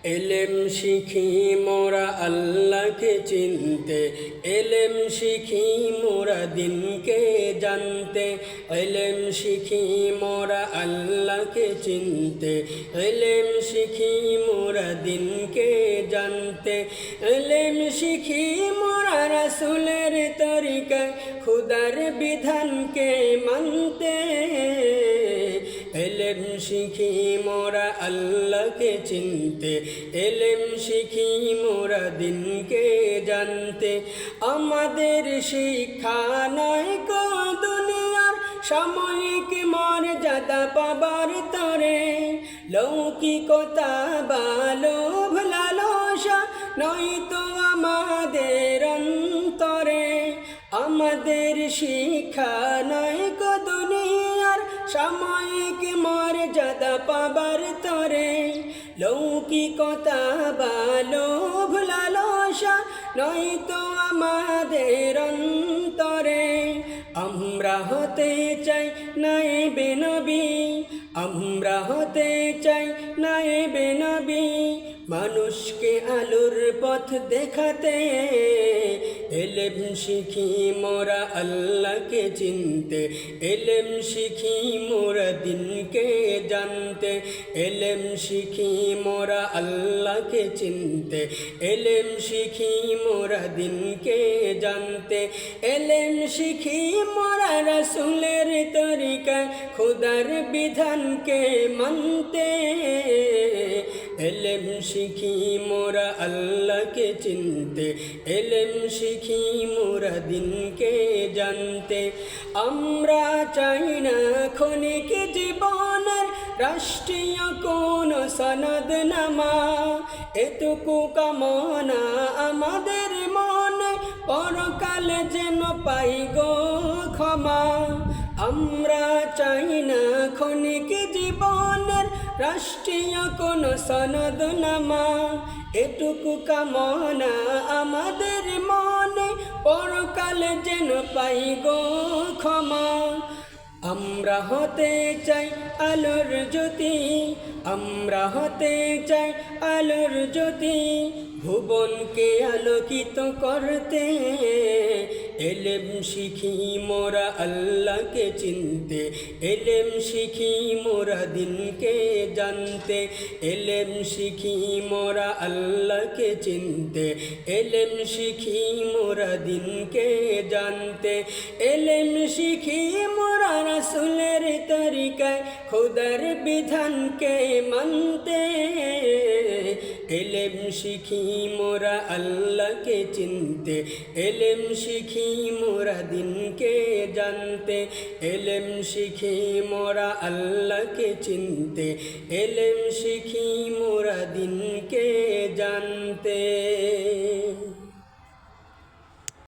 এলেম শিখি মোরা আল্লাহকে চিনতে, এলেম শিখি মোরা দিনকে জানতে। এলেম শিখি মোরা আল্লাহকে চিনতে, এলেম শিখি মোরা দিনকে জানতে। এলেম শিখি মোরা রাসূলের তরিকায় খুদার বিধানকে মানতে। এলেম শিখি মোরা আল্লাহকে চিনতে, এলেম শিখি মোরা দিনকে জানতে। আমাদের শিক্ষা নয় কো দুনিয়ার সাময়িক মর্যাদা পাবার তরে, লৌকিকতা বা লোভ লালসা নয়তো আমাদের অন্তরে। আমাদের শিক্ষা নয় কো দুনিয়ার সাময়িক মর্যাদা পাবার তরে, লৌকিকতা বা লোভ লালসা নয়তো আমাদের অন্তরে। আমরা হতে চাই নায়েবে নবী, আমরা হতে চাই নায়েবে নবী, মানুষকে আলোর পথ দেখাতে। এলেম শিখি মোরা আল্লাহকে চিনতে, এলেম শিখি মোরা দিনকে জানতে। এলেম শিখি মোরা আল্লাহকে চিনতে, এলেম শিখি মোরা দিনকে জানতে। এলেম শিখি মোরা রাসূলের তরিকায় খুদার বিধানকে মানতে। এলেম শিখি মোরা আল্লাহকে চিনতে, এলেম শিখি মোরা দিনকে জানতে। আমরা চাই না ক্ষণিক জীবনের রাষ্ট্রীয় কোন সনদনামা, এটুকু কামনা আমাদের মনে পরকালে যেন পাই গো ক্ষমা। আমরা চাই না ক্ষণিক জীবনের রাষ্ট্রীয় কোন সনদনামা, এটুকু কামনা আমাদের মনে পরকালে যেন পাই গো ক্ষমা। আমরা হতে চাই আলোর জ্যোতি, আমরা হতে চাই আলোর জ্যোতি, ভুবনকে আলোকিত করতে। এলেম শিখি মোরা আল্লাহকে চিনতে, এলেম শিখি মোরা দিনকে জানতে। এলেম শিখি মোরা আল্লাহকে চিনতে, এলেম শিখি মোরা দিনকে জানতে। এলেম শিখি মোরা রাসূলের তরিকায় খুদার বিধানকে মানতে। এলেম শিখি মোরা আল্লাহকে চিনতে, এলেম শিখি মোরা দিনকে জানতে। এলেম শিখি মোরা আল্লাহকে চিনতে, এলেম শিখি মোরা দিনকে জানতে।